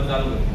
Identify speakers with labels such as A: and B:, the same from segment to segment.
A: चालू कर.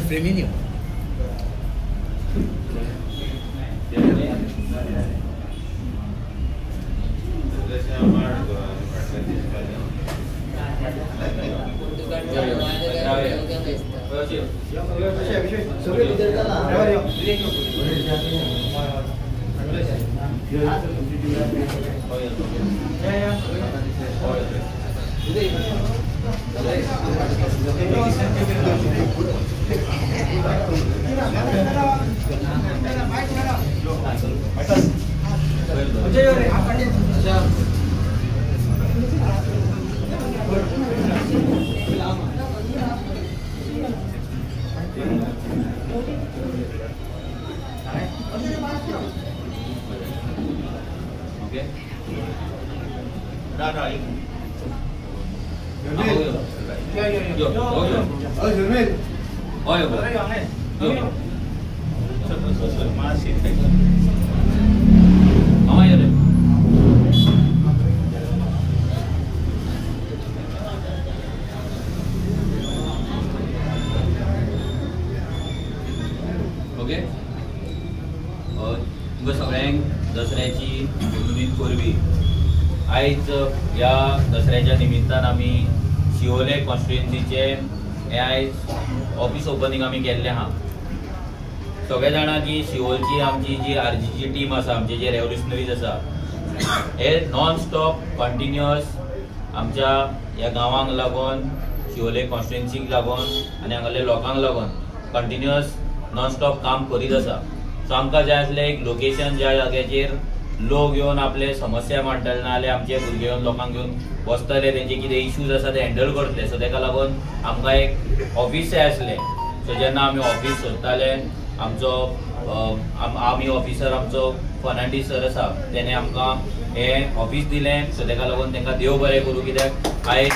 B: Premium.
A: Okay तुमकां सगळ्यांक दसऱ्याची उमेद करवी. आयज ह्या दसऱ्याच्या निमित्तान आमी शिवोले कॉन्स्टिट्युएन्सीचे हे आयज ऑफिस ओपनिंग आमी केल्लें आहा. सगळे जाणां की शिवोलची आमची जी आरजीची टीम आसा, आमचे जे रेव्होल्युशनरीज आसा, हे नॉन स्टॉप कंटिन्युअस आमच्या ह्या गांवांक लागून, शिवोले कॉन्स्टिट्युएन्सीक लागून आनी हांगाले लोकांक लागून कंटिन्युअस नॉन स्टॉप काम करीत आसा. सो आमकां जाय आसलें एक लोकेशन ज्या जाग्याचेर लोक येवन आपले समस्या मांडटले, नाजाल्यार आमचे भुरगे येवन लोकांक घेवन बसतले, तेंचे कितें इश्यूज आसा ते हँडल करतले. सो तेका लागून आमकां एक ऑफिस जाय आसलें. सो जेन्ना आमी ऑफिस सोदताले, आमचो आर्मी ऑफिसर आमचो फर्नांडीस सर आसा, तेणे आमकां हे ऑफिस दिलें. सो तेका लागून तांकां देव बरें करूं. कित्याक आयज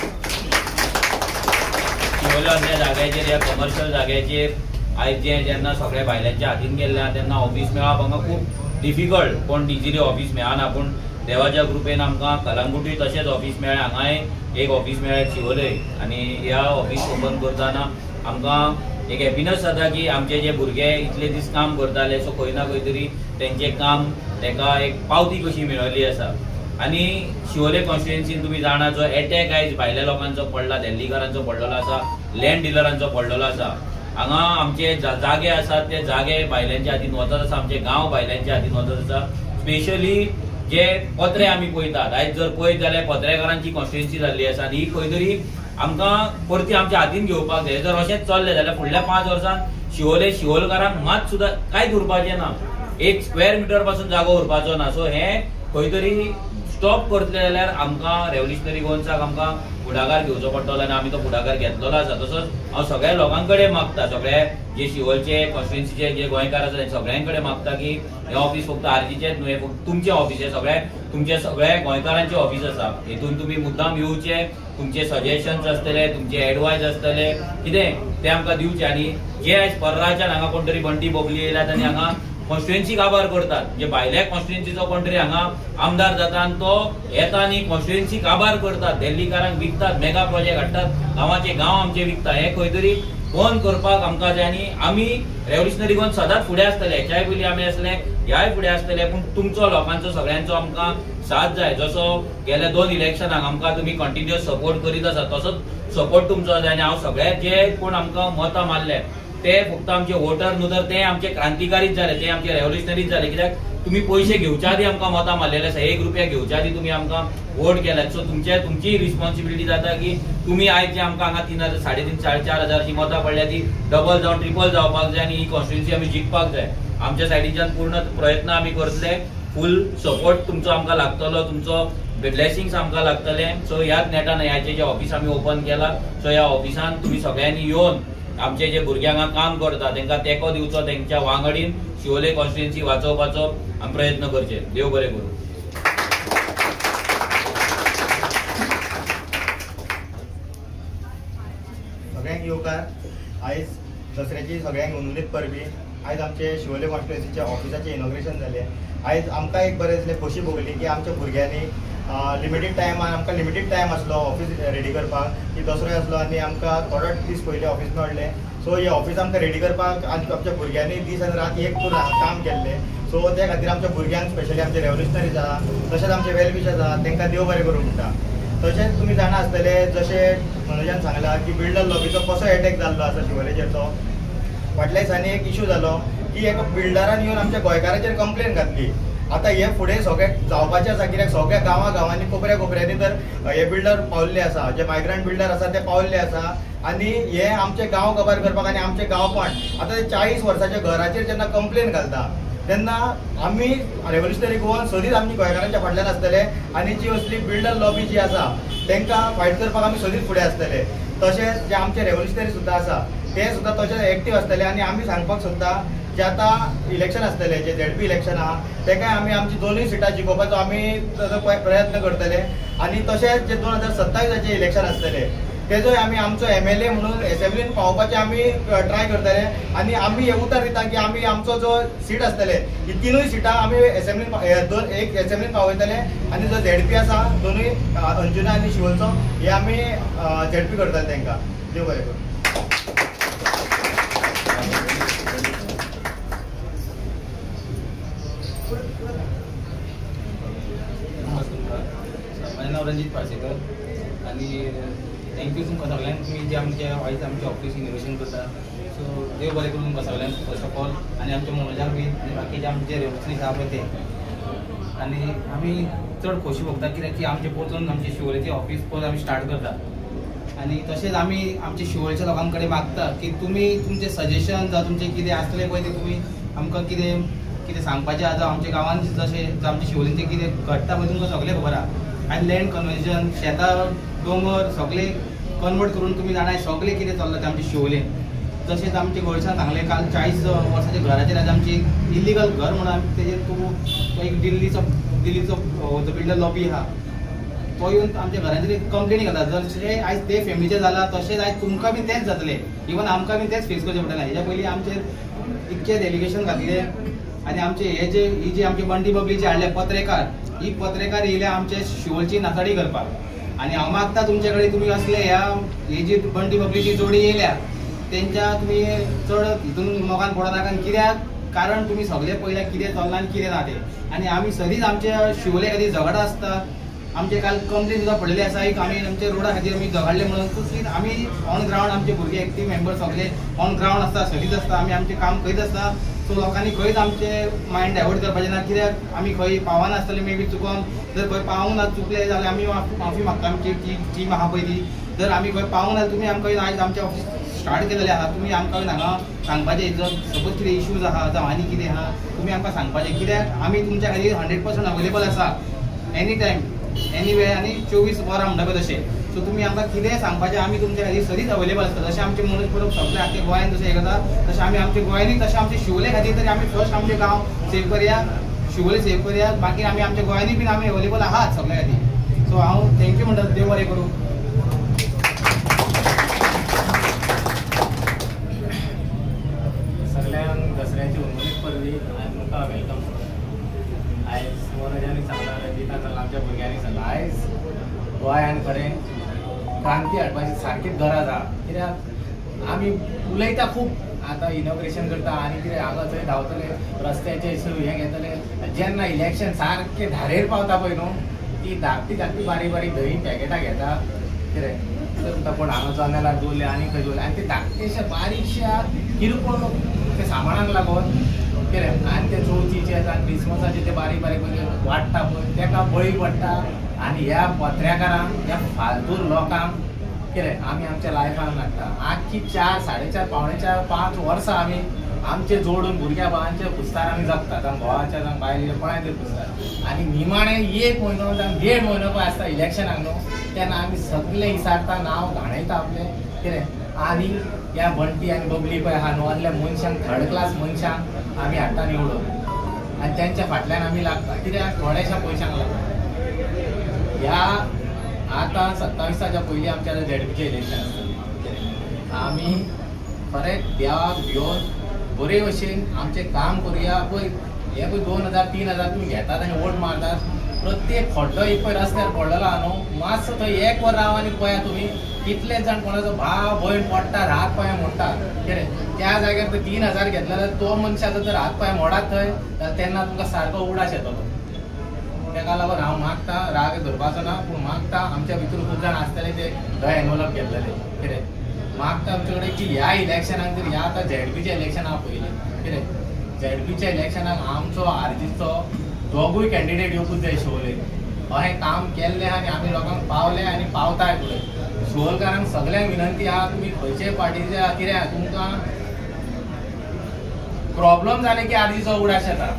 A: शिवोले त्या जाग्याचेर, ह्या कमर्शियल जाग्याचेर आयज जेन्ना सगळ्या भायल्यांच्या हातीन गेल्ले तेन्ना ऑफिस मेळप हांगा खूब डिफिकल्ट. कोण इजिली ऑफिस मेळना, पूण देवाच्या कृपेन आमकां कलंगुटूय तशेंच ऑफिस मेळ्ळें. हांगाय एक ऑफिस मेळ्ळें शिवोले, आनी ह्या ऑफिस ओपन करतना आमकां एक हॅपिनस जाता की आमचे जे भुरगे इतले दीस काम करताले, सो खंय ना खंय तरी तेंचें काम ताका एक पावती कशी मेळिल्ली आसा. आनी शिवोले कॉन्स्टिट्युएन्सीन तुमी जाणा जो एटॅक आयज भायल्या लोकांचो पडला, दिल्लीकारांचो पडलेलो आसा, लँड डिलरांचो पडलेलो आसा. हांगा आमचे जागे आसात ते जागे भायल्यांच्या हातीन वचत आसा, आमचे गांव भायल्यांच्या हातीन वचत आसा. स्पेशली जे पत्रे आमी पळयतात, आयज जर पळयत जाल्यार पत्रेकारांची कॉन्स्टिट्युएन्सी जाल्ली आसा आनी ही खंय तरी आमकां परती आमच्या हातीन घेवपाक जाय. जर अशेंच चल्लें जाल्यार फुडल्या 5 वर्सांत शिवोलकारांक मात सुद्दां कांयच उरपाचें ना, 1 स्क्वेअर मिटर पासून जागो उरपाचो ना. सो हे खंय तरी स्टॉप करतले जाल्यार आमकां रेव्होल्युशनरी गोवन्साक आमकां फुडाकार घेवचो पडटलो आनी आमी तो फुडाकार घेतलेलो आसा. तसोच हांव सगळ्या लोकां कडेन मागता, सगळे जे शिवोलचे कॉन्स्टिट्युएन्सीचे जे गोंयकार आसा सगळ्यां कडेन मागता की हे ऑफिस फक्त आरजीचेच न्हय, फक्त तुमचें ऑफिस, हे सगळे तुमचे सगळे गोंयकारांचे ऑफिस आसा. हेतून तुमी मुद्दाम येवचे, तुमचे सजेशन्स आसतले, तुमचे एडवायस आसतले, कितें ते आमकां दिवचे. आनी जे आयज परराच्यान हांगा कोण तरी बंटी बोगली येयल्यात आनी हांगा कॉन्स्टिट्युएन्सी काबार करतात, जे भायल्या कॉन्स्टिट्युएन्सीचो कोण तरी हांगा आमदार जाता आनी तो येता आनी कॉन्स्टिट्युएन्सी काबार करतात, दिल्लीकारांक विकतात, मेगा प्रोजेक्ट हाडटात, गांवाचे गांव आमचे विकतात. हे खंय तरी बंद करपाक आमकां जाय. आनी आमी रेव्होल्युशनरी गोवन सदांच फुडें आसतले, हेच्याय पयलीं आमी आसले, ह्याय फुडें आसतले, पूण तुमचो लोकांचो सगळ्यांचो आमकां साथ जाय. जसो गेल्या 2 इलेक्शनाक आमकां तुमी कंटिन्युअस सपोर्ट करीत आसा, तसोच सपोर्ट तुमचो जाय. आनी हांव सगळे जे कोण आमकां मतां मारले ते फक्त आमचे वोटर न्हू तर ते आमचे क्रांतिकारीच झाले, ते आमचे रेव्होल्युशनरीच झाले. कित्याक तुम्ही पैसे घेवच्या आधी आमकां मतां मारलेले आसा, 1 रुपया घेवच्या आधी तुम्ही आमकां वोट केल्यात. सो तुमची रिस्पॉन्सिबिलिटी जाता की तुम्ही आयज जे आमकां हांगा 3,000 3,500 4,000ची मतां पडल्या ती डबल जावन ट्रिपल जावपाक जाय आनी ही कॉन्स्टिट्युएन्सी आमी जिखपाक जाय. आमच्या सायडीच्यान पूर्ण प्रयत्न आमी करतले. फूल सपोर्ट तुमचो आमकां लागतलो, तुमचो ब्लेसिंग्स आमकां लागतले. सो ह्याच नेटान ह्याचे जे ऑफिस आमी ओपन केला, सो ह्या ऑफिसान तुम्ही सगळ्यांनी येवन आमचे जे भुरग्यांक काम करता तांकां तेंको दिवचो, तेंच्या वांगडीन शिवोले कॉन्स्टिट्युएन्सी वाचोवपाचो आमी प्रयत्न करचे. देव बरें करूं.
B: सगळ्यांक येवकार. आयज दसऱ्याची सगळ्यांक उमेदीत परबी. आयज आमचे शिवोले कॉन्स्टिट्युएन्सीच्या ऑफिसाचें इनॉग्रेशन जालें. आयज आमकां एक बरें दिसलें, खोशी भोगली की आमच्या भुरग्यांनी लिमिटेड टायमान आमकां लिमिटेड टायम आसलो ऑफिस रेडी करपाक, की दसरो आसलो आनी आमकां थोडो दीस पयलीं ऑफिस मेळ्ळें. सो हे ऑफिस आमकां रेडी करपाक आमच्या भुरग्यांनी दीस आनी रात एक करून काम केल्लें. सो त्या खातीर आमच्या भुरग्यांक स्पेशली आमचे रेव्होल्युशनरीज आहा, तशेंच आमचे वेल विशर्स आहा, तांकां देव बरें करूं म्हणटा. तशेंच तुमी जाणा आसतले, जशें मनोजान सांगलां की बिल्डर लॉबीचो कसो एटॅक जाल्लो आसा शिवोलेचेर. तो फाटल्या दिसांनी एक इशू जालो की एका बिल्डरान येवन आमच्या गोंयकारांचेर कंप्लेन घातली. आतां हे फुडें सगळें जावपाचें आसा, कित्याक सगळ्या गांवांनी कोपऱ्यांनी तर हे बिल्डर पावल्ले आसा, जे मायग्रंट बिल्डर आसा ते पावल्ले आसा. आनी हे आमचे गांव कवर करपाक आनी आमचे गांवपण आतां ते 40 वर्साच्या घराचेर जेन्ना कंप्लेन घालता तेन्ना आमी रेव्होल्युशनरी गोवन सदींच आमी गोंयकारांच्या फाटल्यान आसतले आनी जी असली बिल्डर लॉबी जी आसा तांकां फायट करपाक आमी सदींच फुडें आसतले. तशेंच जे आमचे रेव्होल्युशनरी सुद्दां आसा ते सुद्दां तशेंच एक्टीव आसतले. आनी आमी सांगपाक सोदता जे आतां इलेक्शन आसतले, जे ZP इलेक्शन आहा तेकाय आमी आमची 2 सिटां जिखोवपाचो आमी प्रयत्न करतले. आनी तशेंच जे 2027 इलेक्शन आसतले तेजोय आमी आमचो MLA म्हणून एसेंब्लीन पावोवपाचें आमी ट्राय करतले. आनी आमी हे उतर दिता की आमी आमचो जो सीट आसतले ही 3 सिटां आमी एसेंब्लीन एक एसेंब्लीन पावयतले. आनी जो ZP आसा दोनूय अंजुना आनी शिवोलचो हे आमी ZP करतले तांकां. देव बरें करूं.
C: माझे नाव रणजित पार्सेकर आणि थँक्यू तुमकां सगळ्यांक, तुम्ही जे आयज आमचे ऑफिस इनोव्हेशन करता. सो देव बरें करून तुमकां सगळ्यांक फर्स्ट ऑफ ऑल, आनी आमच्या मनोजाक बी आनी बाकीचे आमचे रेव्होल्युशनरीज आहा पळय ते. आनी आमी चड खोशी भोगता कित्याक की आमचे परतून आमचे शिवोलेचे ऑफिस परत आमी स्टार्ट करता. आनी तशेंच आमी आमचे शिवोलेच्या लोकां कडेन मागता की तुमी तुमचे सजेशन जावं तुमचें कितें आसतलें पळय ते तुमी आमकां कितें सांगपाचें आहा, जावं आमच्या गांवांत जशें आमच्या शिवोलेचें कितें घडटा पळय तुमकां सगळें खबर आहा. आनी लँड कन्वर्जन, शेतां दोंगर सगळे कन्वर्ट करून तुमी जाणाय सगळें कितें चल्लां तें आमचे शिवोलेन. तशेंच आमचे गोंयच्यान सांगलें काल 40 वर्साच्या घराचेर आज आमची इलिगल घर म्हणून आमी तेजेर तो एक दिल्लीचो जो बिल्डर लॉबी आहा तो येवन आमच्या घराचेर कंप्लेनी घालता. जशें आयज ते फॅमिलीचें जालां तशेंच आयज तुमकां बी तेंच जातलें. इवन आमकां बी तेंच फेस करचें पडटलें. हेज्या पयलीं आमचेर इतकेच एलिगेशन घातले. आनी आमचे ही जी आमची बंटी बबलीचे हाडले पत्रकार, ही पत्रकार येयले आमचे शिवोलची नासाडी करपाक. आनी हांव मागता तुमचे कडेन तुमी असले ही जी बंटी बबलीची जोडी येयल्या तेंच्या तुमी चड हितून मोगान पडो नाका. कित्याक कारण तुमी सगळे पळयल्या कितें चल्लां आनी कितें ना तें. आनी आमी सदींच आमच्या शिवोले खातीर झगडा आसता. आमचे काल कंप्लेन सुद्दां पडलेली आसा, एक आमी आमच्या रोडा खातीर आमी झगडले म्हणून. तशीच आमी ऑन ग्रावंड आमचे भुरगे एक्टीव मेंबर सगळे ऑन ग्रावंड आसता, सदींच आसता. आमी आमचें काम करीत आसता. सो लोकांनी खंयच आमचे मायंड डायवर्ट करपाचें ना. कित्याक आमी खंय पावनासतले मे बी चुकोन, जर खंय पावूंक ना चुकले जाल्यार आमी माफी मागता. आमची टीम आहा पळय ती, जर आमी खंय पावूंक ना तुमी आमकां आयज आमचें ऑफिस स्टार्ट केलेलें आहा, तुमी आमकां हांगा सांगपाचें. जर सपोज कितें इश्यूज आहा जावं आनी कितें आहा तुमी आमकां सांगपाचें. कित्याक आमी तुमच्या खातीर 100% अवेलेबल आसा एनी टायम एनी वे. आनी 24 वरां म्हणटा पळय तशें. सो तुमी आमकां कितेंय सांगपाचें आमी तुमच्या खातीर सदींच अवेलेबल आसता. जशें आमचे मनोज परब सगळे आख्या गोंयान जशें हे करता तशें आमी आमच्या गोंयांनी तशें आमचे शिवोले खातीर तरी आमी फर्स्ट आमचे गांव सेव करया, शिवोले सेव करया. बाकी आमी आमच्या गोंयांनी बीन आमी अवेलेबल आहात सगळ्या खातीर. सो हांव थँक्यू म्हणटा. देव बरें करूं.
D: सगळ्यांक दसऱ्याची उर्मित परबी आनी तुमकां वेलकम. आयज मनोजानी सांगला, रंजिता सांगला, आमच्या भुरग्यांनी सांगला आयज गोंयान खरें क्रांती हाडपाची सारकीच गरज आहा. कित्याक आमी उलयता खूब, आतां इनॉग्रेशन करता आनी कितें हांगा थंय धांवतले रस्त्याचे हें घेतले. जेन्ना इलेक्शन सारकें धारेर पावता पळय न्हू, ती धाकटी बारीक धंय पॅकेटां घेता. कितें तर कोण हांगा जनेलार दवरले आनी खंय दवरले आनी ते धाकटेशा बारीकशा किरकोळ ते सामानाक लागून कितें आनी ते चवथीचे आनी क्रिसमसाचे ते बारीक बारीक वाडटा पळय तेका बळी पडटा आनी ह्या पत्र्याकारांक ह्या फालतूर लोकांक कितें आमी आमच्या लायफान लागता आख्खी 4, 4.5, पावणे 4, 5 वर्सां आमी आमचे जोडून भुरग्या बाळांचे पुस्तार आमी जगता जावं घोवाच्या जावं बायलेच्या कोणाचे पुस्तार आनी निमाणे 1 म्हयनो जावं 1.5 म्हयनो पळय आसता इलेक्शनाक न्हू तेन्ना आमी सगळे इसारता नांव घाणयता आपले कितें आनी ह्या बंटी आनी बबली पळय आहा न्हू असल्या मनशांक 3rd क्लास मनशांक आमी हाडटा निवडून आनी तेंच्या फाटल्यान आमी लागता कित्याक थोड्याशा पयशांक लागता ह्या आतां 27च्या पयलीं आमच्या झेडपीचें इलेक्शन आसतलें आमी खरेंच देवाक भिवन बरे भशेन आमचें काम करुया पळय हे पळय 2000-3000 तुमी घेतात आनी वोट मारतात प्रत्येक खड्डो एक पळय रस्त्यार पडलेलो आहा न्हू मातसो थंय 1 वर राव आनी पळया तुमी कितलेच जाण कोणाचो भाव भयण पडटा हात पांय मोडटात कितें त्या जाग्यार तर 3000 घेतले जाल्यार तो मनशाचो जर हात पांय मोडात थंय जाल्यार तेन्ना तुमकां सारको उडास येतलो तेका लागून हांव मागता राग धरपाचो ना पूण मागता आमच्या भितर खूब जाण आसतले ते एनवलप घेतलेले कितें मागता आमचे कडेन की ह्या इलेक्शनाक जर ह्या आतां झेडपीच्या इलेक्शनाक पयलें कितें झेडपीच्या इलेक्शनाक आमचो आरजीचो दोगूय कॅन्डिडेट येवपूच जाय शिवोले अशें काम केल्लें आनी आमी लोकांक पावले आनी पावताय फुडें शिवोलकारांक सगळ्यांक विनंती आहा तुमी खंयचे पार्टीचे आहा कित्याक तुमकां प्रॉब्लम जाले की आरजीचो उडास येता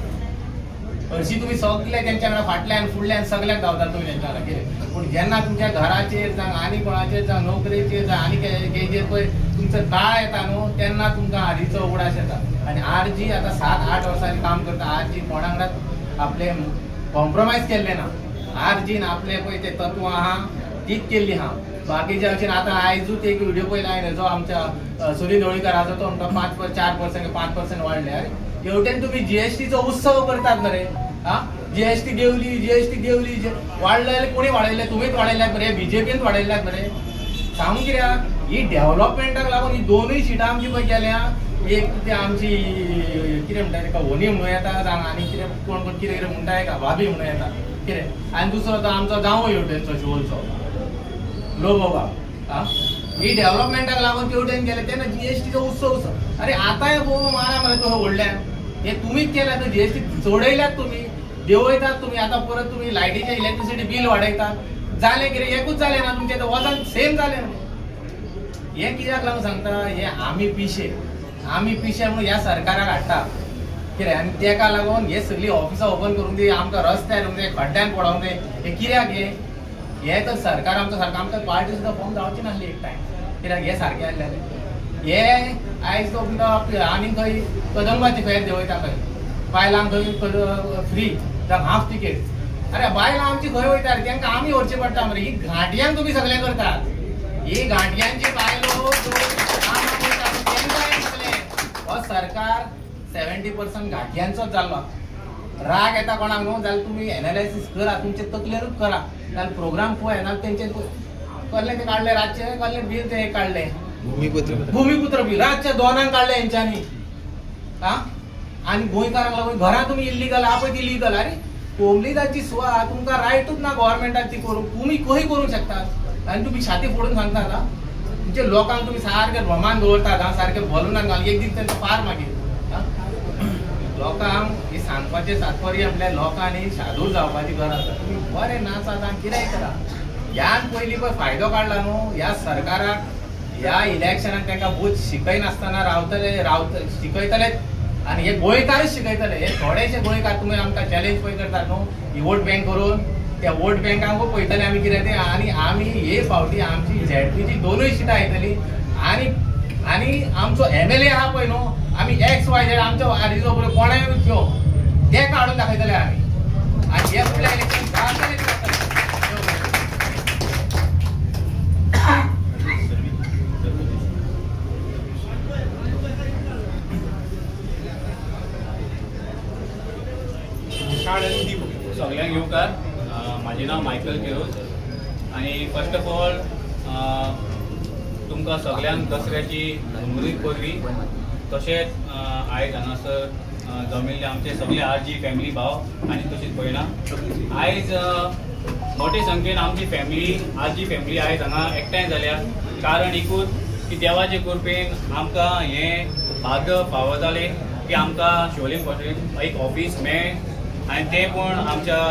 D: हरशीं तुमी सगळे तेंच्या वांगडा फाटल्यान फुडल्यान सगळ्याक धांवतात तुमी तेंच्या वांगडा कितें पूण जेन्ना तुमच्या घराचेर जावं आनी कोणाचेर जावं नोकरेचेर जावं आनी हेजेर पळय तुमचो काळ येता न्हू तेन्ना तुमकां आरजीचो उडास येता आनी आरजी आतां 7-8 वर्सांनी काम करता आरजी कोणा वांगडाच आपले कॉम्प्रोमायज केल्ले ना आरजीन आपले पळय ते तत्व आहा तीच केल्ली आहा बाकीचे अशें आतां आयजूच एक व्हिडिओ पळयला हांवें जो आमच्या सुनील ढवळीकराचो तो म्हणटा 4% 5% वाडले अरे हेवटेन तुम्ही जीएसटीचो उत्सव करतात ना रे जीएसटी देवली वाडले कोणी वाडयले तुमीच वाडयल्यात मरे बीजेपीन वाडयल्यात मरे सांगू कित्याक ही डेव्हलपमेंटाक लागून ही 2 सिटां आमची पळय गेल्या एक ते आमची कितें म्हणटा तेका होनी म्हणून येता जावं आनी कितें कोण कोण कितें कितें म्हणटा एका भाभी म्हणून येता कितें आनी दुसरो तो आमचो गांवय हेवटेनचो शिवोलचो लोबोबा ही डेव्हलपमेंटाक लागून तेवटेन गेले तेन्ना जीएसटीचो उत्सव अरे आतांय मारा मरे तो व्हडल्यान हे तुमीच केल्या तर जीएसटी चडयल्यात तुमी देंवयतात तुमी आतां परत तुमी लायटीचे इलेक्ट्रिसिटी बील वाडयतात जालें कितें एकूच जालें ना तुमचें वजन सेम जालें हे कित्याक लागून सांगता हे आमी पिशे म्हणून ह्या सरकाराक हाडटा कितें आनी तेका लागून हे सगळीं ऑफिसां ओपन करून दी आमकां रस्त्यार म्हणजे खड्ड्यान पडोवंक जाय हे कित्याक हे तर सरकार आमकां पार्टी सुद्दां फॉर्म जावची नासली एक टायम कित्याक हे सारकें आसलेलें हे आयज तो आनी खंय कदंबाची फेर देंवयता खंय बायलांक खंय फ्री जावं हाफ तिकेट अरे बायलां आमची खंय वयता रे तांकां आमी व्हरचें पडटा मरे ही घांटयांक तुमी सगळें करतात ही घांटयांची बायलो हो सरकार 70% घांटयांचोच जाल्लो राग येता कोणाक न्हू जाल्यार तुमी एनालायसीस करा तुमचे तकलेरूच करा जाल्यार प्रोग्राम पळय ना तेंचे कसले ते काडले रातचे कसले बील ते काडले भूमिपुत्र बील रातच्या 2 काडले हेंच्यांनी आनी गोंयकारांक लागून घरां तुमी इल्लीगल आहा पळय ती लिगल अरे कोमलीदाची सुवात तुमकां रायटूच ना गव्हर्मेंटाक ती करूंक तुमी खंय करूंक शकतात आनी तुमी छाती फोडून सांगतात तुमचे लोकांक तुमी सारके भ्रमान दवरतात सारके बलूनाक घालून एक दीस तेंचो पार मागीर लोकांक हे सांगपाचें तात्पर्य म्हटल्यार लोकांनी शादूर जावपाची गरज आसा तुमी बरे नाचात आनी कितेंय करा ह्यान पयलीं पळय फायदो काडला न्हू ह्या सरकाराक ह्या इलेक्शनाक तांकां बूथ शिकयनासतना शिकयतले आनी हे गोंयकारच शिकयतले हे थोडेशे गोंयकार तुमी आमकां चॅलेंज पळय करतात न्हू ही वोट बँक करून त्या वोट बँकांक पळयतले आमी कितें तें आनी आमी हे फावटी आमची झेडपीची 2 सिटां येतली आनी आमचो एमएलए आहा पळय न्हू आमी XYZ आमचो आरजीचो बरो कोणाय घेव ते काडून दाखयतले आमी आनी हे फुडल्या इलेक्शन
A: सगळ्यांक येवकार म्हाजें नांव मायकल केरोज आनी फर्स्ट ऑफ ऑल तुमकां सगळ्यांक दसऱ्याची मुरीत परबी तशेंच आयज हांगासर जमिल्ले आमचे सगळे आरजी फॅमिली भाव आनी तशीच पळयना आयज
D: मोठे संख्येन आमची फॅमिली आज जी फॅमिली आयज हांगा एकठांय जाल्या कारण एकूच की देवाचे कृपेन आमकां हें भाग्य फावो जालें की आमकां शिवोले कॉन्स्टिट्युएंसींत एक ऑफिस मेळ्ळें आनी तें पूण आमच्या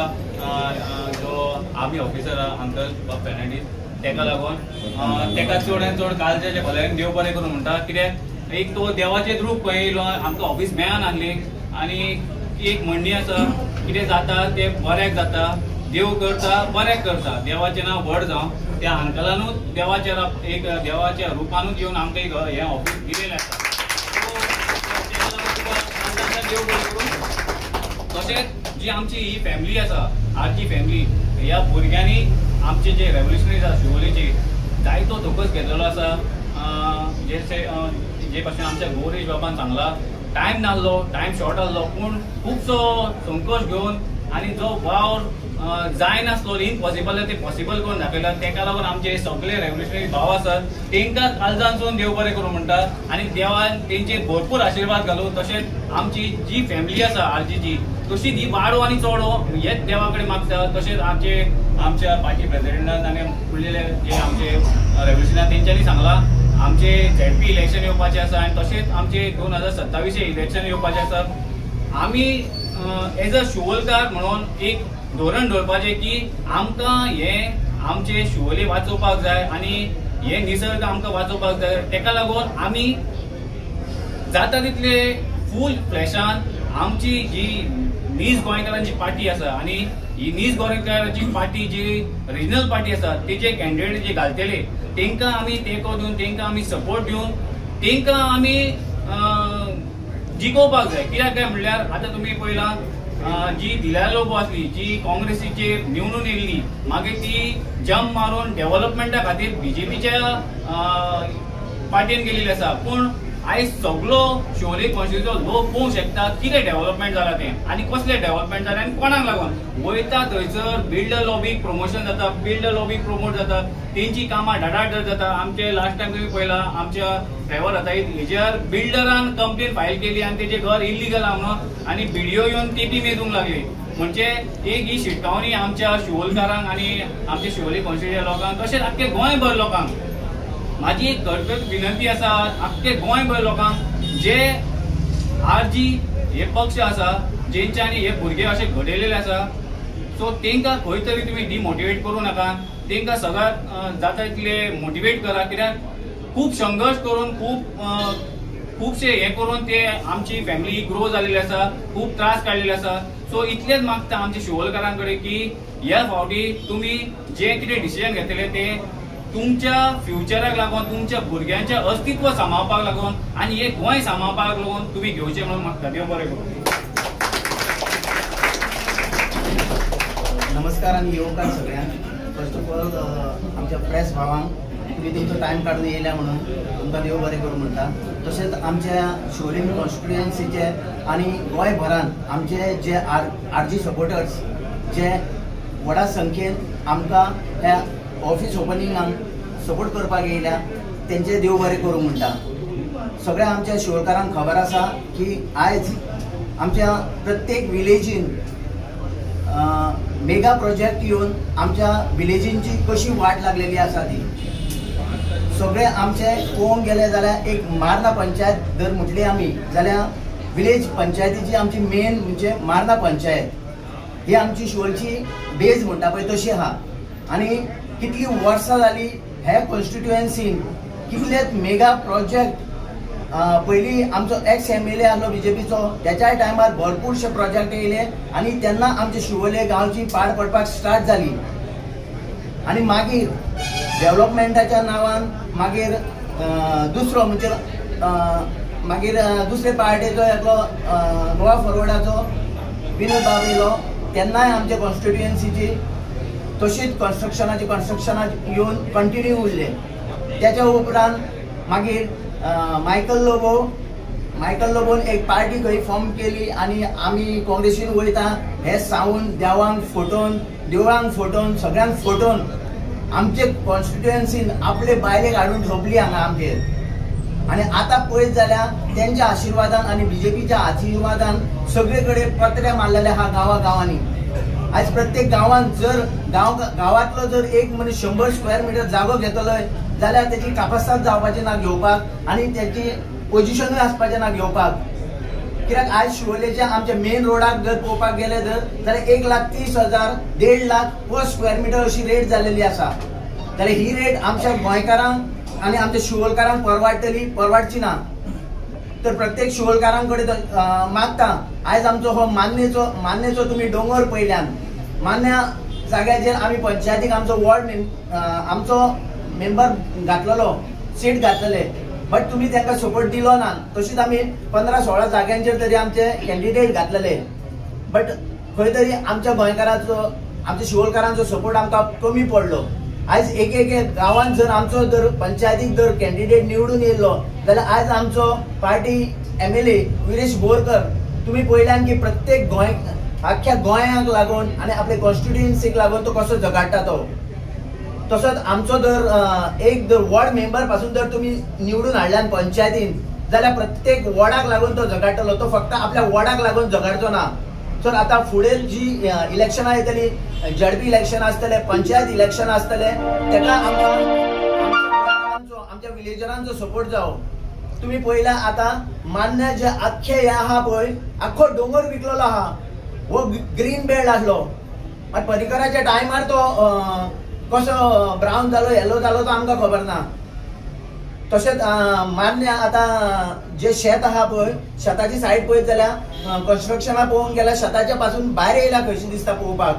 D: जो आर्मी ऑफिसर अंकल फेर्नांडीस तेका लागून तेका चड आनी चड कालच्या भलायकेन देव बरें करूं म्हणटा कित्याक एक तो देवाचेच रूप खंय येयलो आमकां ऑफिस मेळनासलें आनी एक म्हणणी आसा कितें जाता तें बऱ्याक जाता देव करता बऱ्याक करता देवाचें नांव व्हड जावं त्या अंकलानूच देवाच्या रुपानूच येवन आमकां एक हें ऑफिस दिलेलें आसा देव बरें करून तशेंच जी आमची ही फॅमिली आसा आजची फॅमिली ह्या भुरग्यांनी आमचे जे रेव्होल्युशनरीज आसा शिवोलेचे जायतो धोकोच घेतलेलो आसा जे भाशेन आमच्या गौरेश बाबान सांगला टायम नासलो टायम शॉर्ट आसलो पूण खुबसो संकोच घेवन आनी जो वावर जायनासलो इम्पॉसिबल ते पॉसिबल करून दाखयला तेका लागून आमचे सगळे रेव्होल्युशनरी भाव आसात तेंकां काळजांसून देव बरें करूं म्हणटा आनी देवान तेंचेर भरपूर आशिर्वाद घालूं तशेंच आमची जी फॅमिली आसा आरजीची तशीच ही वाडो आनी चोडो हेच देवा कडेन मागता तशेंच आमच्या पार्टी प्रेसिडेंटान आनी फुडलेले जे आमचे रेव्होल्युशनान तेंच्यांनी सांगला आमचे झेडपी इलेक्शन येवपाचे आसा आनी तशेंच आमचे 2027 इलेक्शन येवपाचे आसा आमी एज अ शिवोलकार म्हणून एक धोरण दवरपाचें की आमकां हें आमचे शिवोले वाचोवपाक जाय आनी हे निसर्ग आमकां वाचोवपाक जाय तेका लागून आमी जाता तितले फूल फ्लॅशान आमची जी नीज गोंयकारांची पार्टी आसा आनी ही नीज गोंयकारांची पार्टी जी रिजनल पार्टी आसा तेजे कॅन्डिडेट जे घालतले तेंकां आमी तेंको दिवन तेंकां आमी सपोर्ट दिवन तेंकां आमी जिखोवपाक जाय कित्याक काय म्हणल्यार आतां तुमी पळयलां जी दिल्यार लोक आसली जी काँग्रेसीचेर निवडून येयल्ली मागीर ती जंप मारून डेव्हलपमेंटा खातीर बीजेपीच्या पार्टीन गेलेली आसा पूण आयज सगळो शिवोले कॉन्स्टिट्युएन्सीचो लोक पळोवंक शकता कितें डेव्हलपमेंट जाला तें आनी कसलें डेव्हलपमेंट जालें आनी कोणाक लागून वयता थंयसर बिल्डर लॉबीक प्रमोशन जाता बिल्डर लॉबीक प्रमोट जाता तेंची कामां धाडाड जाता आमचे लास्ट टायम तुमी पळयलां आमच्या ड्रायव्हर आतां हेजेर बिल्डरान कंप्लेन फायल केली आनी तेजें घर इल्लीगल आहा म्हणून आनी बिडिओ येवन ती बी मेजूंक लागली म्हणजे एक ही शिटकावणी आमच्या शिवोलकारांक आनी आमच्या शिवोले कॉन्स्टिट्युएन्सी लोकांक तशेंच आख्खे गोंयभर लोकांक माझी एक कळकळ विनंती आसा आख्खे गोंयभर लोकांक जे आरजी हे पक्ष आसा जेंच्यांनी हे भुरगे अशे घडयलेले आसा सो तेंकां खंय तरी तुमी डिमोटिवेट करूं नाका तेंकां सगळ्यात जाता तितले मोटिवेट करा कित्याक खूब संघर्ष करून खुबशे हे करून ते आमची फॅमिली ग्रो जालेली आसा खूब त्रास काडलेले आसा सो इतलेच मागता आमच्या शिवोलकारां कडेन की ह्या फावटी तुमी जे कितें डिसिजन घेतले ते तुमच्या फ्युचराक लागून तुमच्या भुरग्यांचे अस्तित्व सांबाळपाक लागून आनी हे गोंय सांबाळपाक लागून तुमी घेवचे म्हणून मागता देव बरें करूं
E: नमस्कार आणि येवकार सगळ्यांक फर्स्ट ऑफ ऑल आमच्या प्रेस भावांक तुम्ही तुमचो टायम काढून येयल्या म्हणून तुमकां देव बरें करूं म्हणटा तशेंच आमच्या शिवोले कॉन्स्टिट्युएन्सीचे आनी गोंयभरान आमचे जे आरजी सपोर्टर्स जे व्हडा संख्येन आमकां ह्या ऑफिस ओपनिंगाक सपोर्ट करपाक येयल्या तेंचे देव बरें करूं म्हणटा सगळ्या आमच्या शिवोलकारांक खबर आसा की आयज आमच्या प्रत्येक विलेजीन मेगा प्रोजेक्ट येवन आमच्या विलेजींची कशी वाट लागलेली आसा ती सगळे आमचे पळोवंक गेले जाल्यार एक मार्ना पंचायत जर म्हटली आमी जाल्यार विलेज पंचायतीची आमची मेन म्हणजे मार्ना पंचायत ही आमची शिवोलची बेज म्हणटा पळय तशी आहा आनी कितली वर्सां जाली हे कॉन्स्टिट्युएन्सीन कितलेच मेगा प्रोजेक्ट पयलीं आमचो एक्स MLA आसलो बीजेपीचो त्याच्या टायमार भरपूरशे प्रोजेक्ट येयले आनी तेन्ना आमच्या शिवोले गांवची पाड पडपाक स्टार्ट जाली आनी मागीर डेव्हलपमेंटाच्या नांवान मागीर दुसरो म्हणजे मागीर दुसरे पार्टीचो येतलो गोवा फॉरवर्डाचो विनोद बाब येयलो तेन्नाय आमच्या कॉन्स्टिट्युएन्सीची तशीच कन्स्ट्रक्शनात येवन कंटिन्यू उरले त्याच्या उपरांत मागीर मायकल लोबोन एक पार्टी खंय फॉर्म केली आनी आमी काँग्रेसीन वयता हे सावन देवांक फोटोवन सगळ्यांक फोटोवन आमचे कॉन्स्टिट्युएन्सीन आपले बायलेक हाडून ठोपली हांगा आमचेर आनी आतां पळयत जाल्यार तेंच्या आशिर्वादान आनी बीजेपीच्या आशिर्वादान सगळे कडेन पत्रे मारलेले आहा गांवांनी आज प्रत्येक गावात जर गावातलो जर एक मनीस 100 स्क्वेअर मीटर जागो घेतलोय जाल्यार त्याची कापासात जावपाचे ना घेवपाक आणि त्याची पोझिशनूय आसपाचें ना घेवपाक. कित्याक आज शिवोलेच्या आमच्या मेन रोडाक जर पळोवपाक गेले जाल्यार 1,30,000 1.5 लाख पर स्क्वेअर मीटर अशी रेट जालेली आसा. जाल्यार ही रेट आमच्या गोंयकारांक आणि आमच्या शिवोलकारांक परवडची ना. तर प्रत्येक शिवोलकारांकडे मागता आज आमचो हो मान्येचो तुम्ही डोंगर पळयल्यान मान्य जाग्याचेर आमी पंचायतीक आमचो वॉर्ड आमचो मेंबर घातलेलो सीट घातलेले, बट तुम्ही तांकां सपोर्ट दिलो ना. तशीच आमी 15-16 जाग्यांचेर तरी आमचे कॅन्डिडेट घातलेले, बट खंय तरी आमच्या गोंयकारांचो आमच्या शिवोलकारांचो सपोर्ट आमकां कमी पडलो. आज एक गावांत जर आमचो जर पंचायतीक जर कॅन्डिडेट निवडून येयलो जाल्यार आज आमचो पार्टी MLA विरेश बोरकर तुम्ही पळयल्यान की प्रत्येक आख्या गोंयाक लागून आणि आपल्या कॉन्स्टिट्युएन्सीक लागून तो कसो झगडटा तो. तसोच आमचो जर एक जर वॉर्ड मेंबर पासून जर तुम्ही निवडून हाडल्यान पंचायतीन जाल्यार प्रत्येक वॉर्डाक लागून तो झगडटलो. तो फक्त आपल्या वॉर्डाक लागून झगडचो ना. तर आता फुडें जी इलेक्शनां येतली, झडपी इलेक्शन आसतले, पंचायत इलेक्शन आसतले, तेका आमच्या विलेजरांचो सपोर्ट जावो. तुम्ही पळयला आता मान्य जे आख्खे हे आहा पळय आख्खो डोंगर विकलेलो आहा हो ग्रीन बेल्ट आसलो. मात पर्रीकराच्या टायमार तो कसो ब्रावन जालो येलो जालो तो आमकां खबर ना. तशेंच मान्य आता जे शेत आहा पळय शेताची सायड पळयत जाल्यार कन्स्ट्रक्शनाक पळोवंक गेल्यार शेताच्या पासून भायर येयला कशी दिसता पळोवपाक.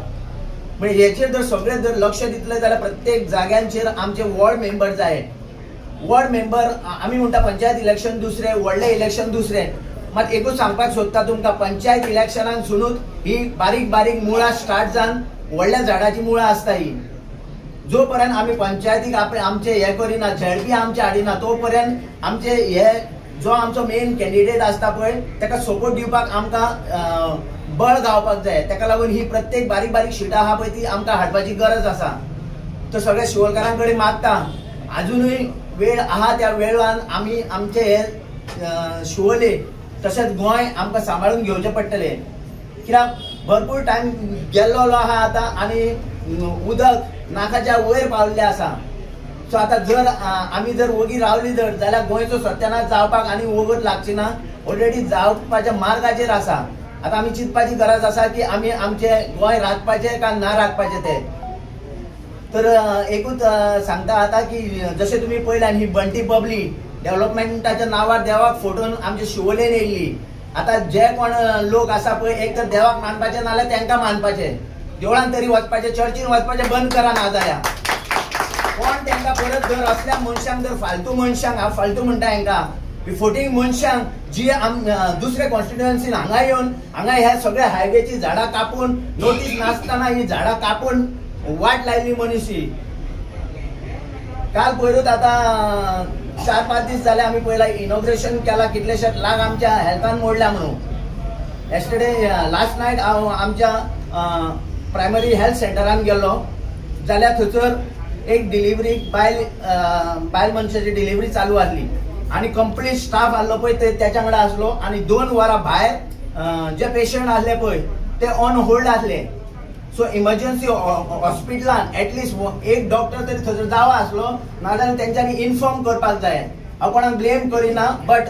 E: म्हणजे हेचेर जर सगळे जर लक्ष दितले जाल्यार प्रत्येक जाग्यांचेर आमचे वॉर्ड मेंबर जाय. वॉर्ड मेंबर आमी म्हणटा पंचायत इलेक्शन दुसरे, व्हडले इलेक्शन दुसरे. मात एकूच सांगपाक सोदता तुमकां पंचायत इलेक्शनाक सुनूच ही बारीक बारीक मुळां स्टार्ट जावन व्हडल्या झाडाची मुळां आसता. ही जो पर्यंत आमी पंचायतीक आमचे हे करिना झडपी आमचे हाडिना तो पर्यंत आमचे हे जो आमचो मेन कॅन्डिडेट आसता पळय ताका सपोर्ट दिवपाक आमकां बळ गावपाक जाय. ताका लागून ही प्रत्येक बारीक बारीक शिटां आहा पळय ती आमकां हाडपाची गरज आसा. तर सगळ्या शिवोलकारां कडेन मागता अजुनूय वेळ आहा त्या वेळान आमी आमचे हे शिवोले तशेंच गोंय आमकां सांबाळून घेवचें पडटलें. कित्याक भरपूर टायम गेल्लो आहा आतां आनी उदक नाकाच्या वयर पावल्लें आसा. सो आतां जर आमी जर वोगी रावली जाल्यार गोंयचो सत्यानाश जावपाक आनी वोगत लागची ना. ऑलरेडी जावपाच्या मार्गाचेर आसा. आतां आमी चिंतपाची गरज आसा की आमी आमचे गोंय राखपाचें काय ना राखपाचें तें. तर एकूच सांगता आता की जशें तुमी पळयल्यान ही बंटी पब्ली डेव्हलपमेंटाच्या नांवार देवाक फोटोन आमचे शिवोलेन येयल्ली. आता जे कोण लोक आसा पळय एक तर देवाक मानपाचे नाल्यार तांकां मानपाचे. देवळान तरी वचपाचें, चर्चीन वचपाचें बंद करा ना जाल्यार. कोण तांकां परत जर असल्या मनशांक जर फालतू मनशांक हांव फालतू म्हणटा हांकां फोटींग मनशांक जी दुसरे कॉन्स्टिट्युएन्सीन हांगा येवन हांगा ह्या सगळ्या हायवेची झाडां कापून नोटीस नासतना ही झाडां कापून वाट लायली मनीस. काल पयरूच आता 4-5 दीस जाले आमी पयला इनॉग्रेशन केला. कितलेशेच लाख आमच्या हेल्थान मोडल्या म्हणून. येस्टरडे लास्ट नायट हांव आमच्या प्रायमरी हेल्थ सेंटरान गेल्लो जाल्यार थंयसर एक डिलिव्हरी बायल मनशाची डिलिव्हरी चालू आसली आणि कंप्लीट स्टाफ आसलो पळय त्याच्या कडेन आसलो आणि 2 वरां भायर जे पेशंट आसले पळय ते ऑन होल्ड आसले. सो इमर्जन्सी हॉस्पिटलान एटलिस्ट एक डॉक्टर तरी थंयसर जावो आसलो नाजाल्यार तेंच्यांनी इन्फॉर्म करपाक जाय. हांव कोणाक ब्लेम करिना बट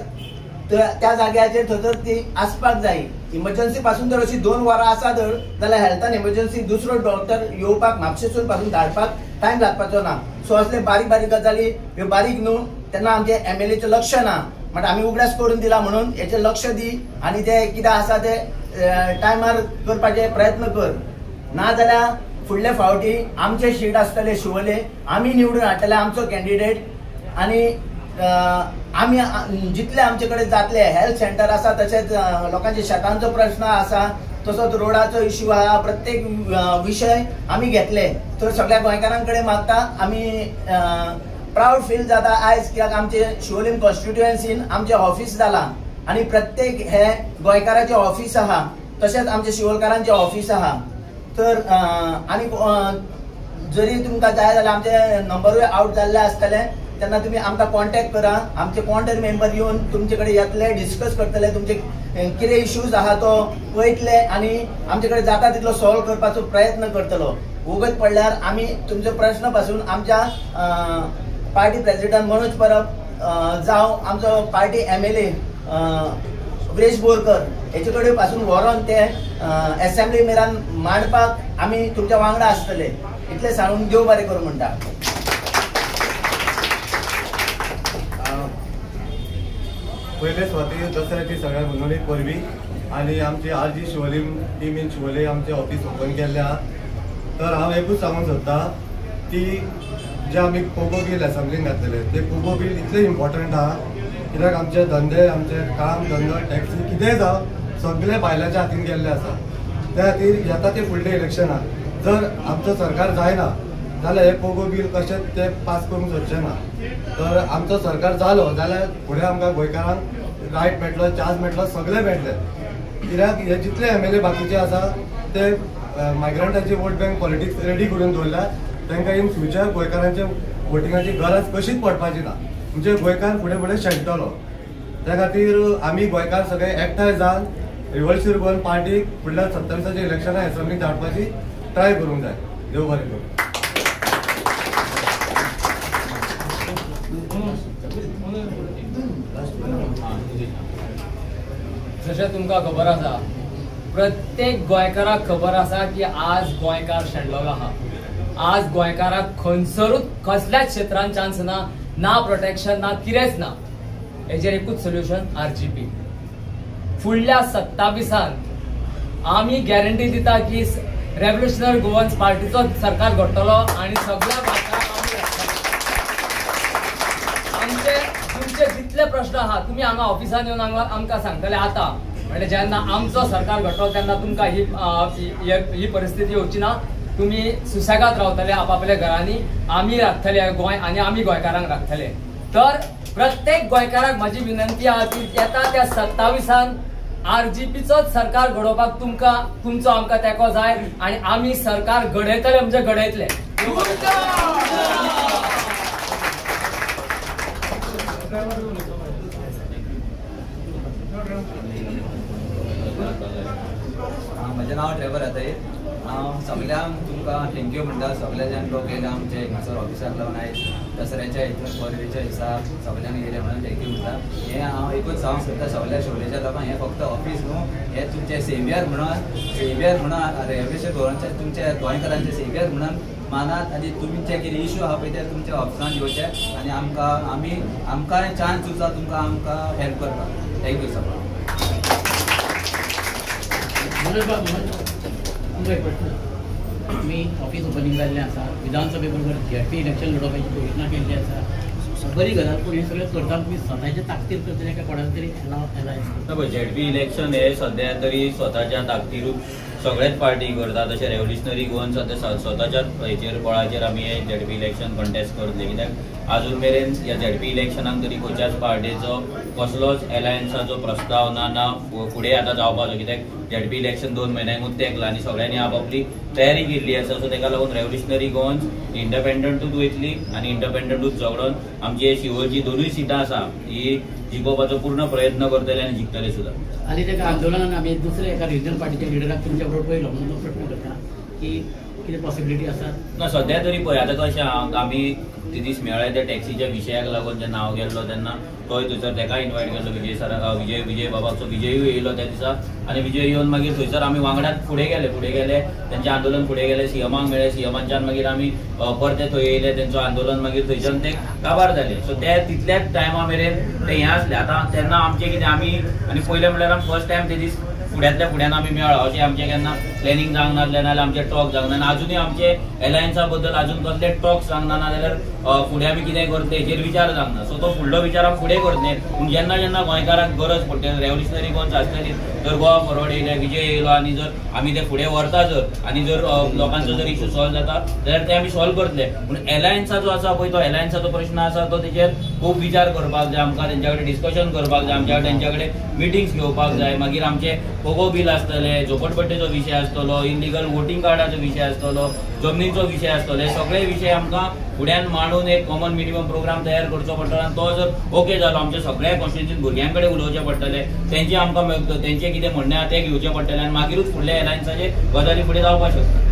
E: त्या जाग्याचेर थंयसर ती आसपाक जाय. इमर्जन्सी पासून जर अशी 2 वरां आसा तर जाल्यार हेल्थान इमर्जन्सी दुसरो डॉक्टर येवपाक म्हापशेसून पासून धाडपाक टायम लागपाचो ना. सो असले बारीक बारीक गजाली ह्यो बारीक न्हू तेन्ना आमचे MLAचें लक्ष ना. बट आमी उगडास करून दिला म्हणून हेचेर लक्ष दी आनी ते कितें आसा ते टायमार करपाचे प्रयत्न कर. ना जाल्यार फुडले फावटी आमचे शीट आसतले शिवोले आमी निवडून हाडटले आमचो कॅन्डिडेट आनी आमी जितले आमचे कडेन जातले हेल्थ सेंटर आसा तशेंच लोकांच्या शेतांचो प्रश्न आसा तसोच रोडाचो इश्यू आहा प्रत्येक विशय आमी घेतले. तर सगळ्या गोंयकारां कडेन मागता आमी प्राऊड फील जाता आयज कित्याक आमचे शिवोलीम कॉन्स्टिट्युएन्सीन आमचे ऑफिस जाला आनी प्रत्येक हे गोंयकाराचे ऑफिस आहा तशेंच आमचे शिवोलकारांचे ऑफिस आहा. तर आनी जरी तुमकां जाय जाल्यार आमचे नंबरूय आउट जाल्ले आसतले तेन्ना तुम्ही आमकां कॉन्टॅक्ट करा. आमचे कॉन्टॅक्ट मेंबर येवन तुमचे कडेन येतले, डिस्कस करतले, तुमचे कितें इश्यूज आहा तो पळयतले आनी आमचे कडेन जाता तितलो सॉल्व करपाचो प्रयत्न करतलो. उगत पडल्यार आमी तुमचे प्रश्न पासून आमच्या पार्टी प्रेसिडेंट मनोज परब जावं आमचो पार्टी MLA व्रेश बोरकर हेचे कडेन पासून व्हरोन ते असेंब्ली मेरान मांडपाक आमी तुमच्या वांगडा आसतले. इतले सांगून देव बरें करूं म्हणटा.
B: पहिले स्वाती दसऱ्याची सगळ्या उन्होंने परबी आणि आमची RG Siolim team in Shivole आमचे ऑफिस ओपन केल्ले आहा. तर हांव एकूच सांगूंक सोदता की जे आमी कोबो बील असेंब्लीन घातलेले ते कोबो बील इतले इम्पॉर्टंट आहा कित्याक आमचे धंदे, आमचे काम धंदो, टॅक्सी कितेंय जावं सगळे बायलांच्या हातीन गेल्ले आसा. त्या खातीर येता ते फुडले इलेक्शनाक जर आमचो सरकार जायना जाल्यार हे कोबो बील कशेंच ते पास करूंक सोदचे ना. तर आमचो सरकार जालो जाल्यार फुडें आमकां गोंयकारांक रायट मेळटलो, चान्स मेळटलो, सगळे मेळटले. कित्याक हे जितले MLA बाकीचे आसा ते मायग्रंटाची वोट बँक पॉलिटिक्स रेडी करून दवरल्या. तांकां इन फ्युचर गोंयकारांचे वोटिंगाची गरज कशीच पडपाची ना. म्हणजे गोंयकार फुडें फुडें शेणटलो. त्या खातीर आमी गोंयकार सगळे एकठांय जावन रिव्हर्सीव गोवन पार्टीक फुडल्या 27 इलेक्शनाक असेंब्लीक धाडपाची ट्राय करूंक जाय. देव बरें करूं.
F: जशें तुमकां खबर आसा, प्रत्येक गोंयकाराक खबर आसा की आज गोंयकार शेणलेलो आहा. आज गोंयकाराक खंयसरूच कसल्याच क्षेत्रांत चान्स ना, ना प्रोटेक्शन, ना कितेंच ना. हेजेर एकूच सोल्युशन RGP. फुडल्या 27 आमी गॅरंटी दिता की रेव्होल्युशनरी गोवन्स पार्टीचो सरकार घडटलो आनी सगळ्या आमचे तुमचे जितले प्रश्न आहा तुमी हांगा ऑफिसान येवन आमकां सांगतले. आतां म्हणजे जेन्ना आमचो सरकार घडटलो तेन्ना तुमकां ही परिस्थिती येवची ना. तुम्ही सुसेगात रावतले आपापल्या घरांनी, आमी राखतले गोंय आनी आमी गोंयकारांक राखतले. तर प्रत्येक गोंयकाराक म्हाजी विनंती आहा की येता त्या 27 RGPचोच सरकार घडोवपाक तुमचो आमकां तेंको जाय आनी आमी सरकार घडयतले म्हणजे घडयतले.
G: म्हजें नांव ट्रेवर आताय. हांव सगळ्यांक तुमकां थँक्यू म्हणटा. सगळे जाण लोक येयले आमचे हांगासर ऑफिसाक लावन आयज दसऱ्याच्या हितून परबीच्या दिसा सगळ्यांक येयले म्हणून थँक्यू म्हणटा. हें हांव एकूच सांगूंक सोदता सगळ्या शिवोलेच्या लोकांक, हें फक्त ऑफिस न्हू, हें तुमचें सेव्हियर म्हणून रेव्होल्युशन गोवन्साचे तुमचे गोंयकारांचे सेव्हियर म्हणून मानात आनी तुमचे कितें इश्यू आहा पळय ते तुमच्या ऑफिसान येवचे आनी आमकां चान्स दिवचा तुमकां आमकां हेल्प करपाक. थँक्यू सगळ्यांक.
H: मी ऑफिस ओपनिंग जाल्लें आसा. विधानसभे बरोबर ZP इलेक्शन लडोवपाची योजना केल्ली आसा. बरी गजाल, पूण हे सगळें करता तुमी स्वताच्या ताकदीर करतले काय कोणाक तरी
A: ZP इलेक्शन हे सध्या तरी स्वताच्या ताकदीरूच सगळेच पार्टी करता. तशें रेव्होल्युशनरी गोवन सध्या स्वताच्याच हेचेर बळाचेर आमी हे ZP इलेक्शन कंटेस्ट करतले. कित्याक अजून मेरेन या ZP इलेक्शनाक तरी खंयच्याच पार्टीचो कसलोच एलायन्साचो प्रस्ताव ना फुडें आतां जावपाचो. कित्याक ZP इलेक्शन 2 म्हयन्यांकूच तेंकलां आनी सगळ्यांनी आपापली तयारी केल्ली आसा. सो तेका लागून रेव्होल्युशनरी गोवन्स इंडिपेंडंटूच वयतली आनी इंडिपेंडंटूच झगडून आमची शिवोलची 2 सिटां आसा ही जिखोवपाचो पूर्ण प्रयत्न करतले आनी जिखतले सुद्दां.
H: आनी तेका आंदोलनान आमी दुसरे एका रिजनल पार्टीच्या लिडराक तुमच्या बरोबर पळयलो म्हणून तो प्रश्न करता की कितें पॉसिबिलिटी आसा.
A: ना सध्या तरी पळय आतां कशें आमी ते दीस मेळ्ळे त्या टॅक्सीच्या विशयाक लागून जेन्ना हांव गेल्लो तेन्ना तोय थंयसर तेका इन्वायट केल्लो विजय बाबाचो विजयूय येयलो त्या दिसा आनी विजय येवन मागीर थंयसर आमी वांगडाच फुडें गेले तेंचें आंदोलन फुडें गेलें. CMाक मेळ्ळे, CMाच्यान मागीर आमी परते थंय येयले. तेंचो आंदोलन मागीर थंयच्यान ते काबार जालें. सो ते तितल्याच टायमा मेरेन ते हें आसलें. आतां तेन्ना आमचें कितें आमी आनी पयलें म्हणल्यार आमी फर्स्ट टायम ते दीस फुड्यांतल्या फुड्यान आमी मेळ्ळो. अशें आमचें केन्ना प्लॅनिंग जावंक नासलें नाजाल्यार आमचे टॉक जावंक ना. अजुनूय आमचे एलायन्सा बद्दल अजून कसले टॉक्स जावंक ना जाल्यार फुडें आमी कितें करतले हेचेर विचार जावंक ना. सो तो फुडलो विचार आमी फुडें करतले. पूण जेन्ना गोंयकारांक गरज पडटली रेव्होल्युशनरी गोवन्स आसतली जर गोवा फॉरवर्ड येयले, विजय येयलो आनी जर आमी ते फुडें व्हरता आनी जर लोकांचो जर इश्यू सॉल्व जाता जाल्यार ते आमी सॉल्व करतले. पूण एलायन्सा जो आसा पळय तो एलायन्साचो प्रश्न आसा तो तेचेर खूप विचार करपाक जाय, आमकां तेंच्या कडेन डिस्कशन करपाक जाय, आमच्या तेंच्या कडेन मिटिंग्स घेवपाक जाय. मागीर आमचे पोगो बील आसतले, झोपडपट्टेचो विशय आसतलो, इलिगल वोटिंग कार्डाचो विशय आसतलो, जमनीचो विशय आसतलो. हे सगळे विशय आमकां फुड्यान मांडून एक कॉमन मिनिमम प्रोग्राम तयार करचो पडटलो. आनी तो जर ओके जालो, आमच्या सगळ्या कॉन्स्टिट्युएन्सीन भुरग्यां कडेन उलोवचें पडटलें, तेंचे आमकां तेंचे कितें म्हणणें आहा तें घेवचें पडटलें, आनी मागीरूच फुडल्या एलायन्साचे गजाली फुडें जावपाक शकता.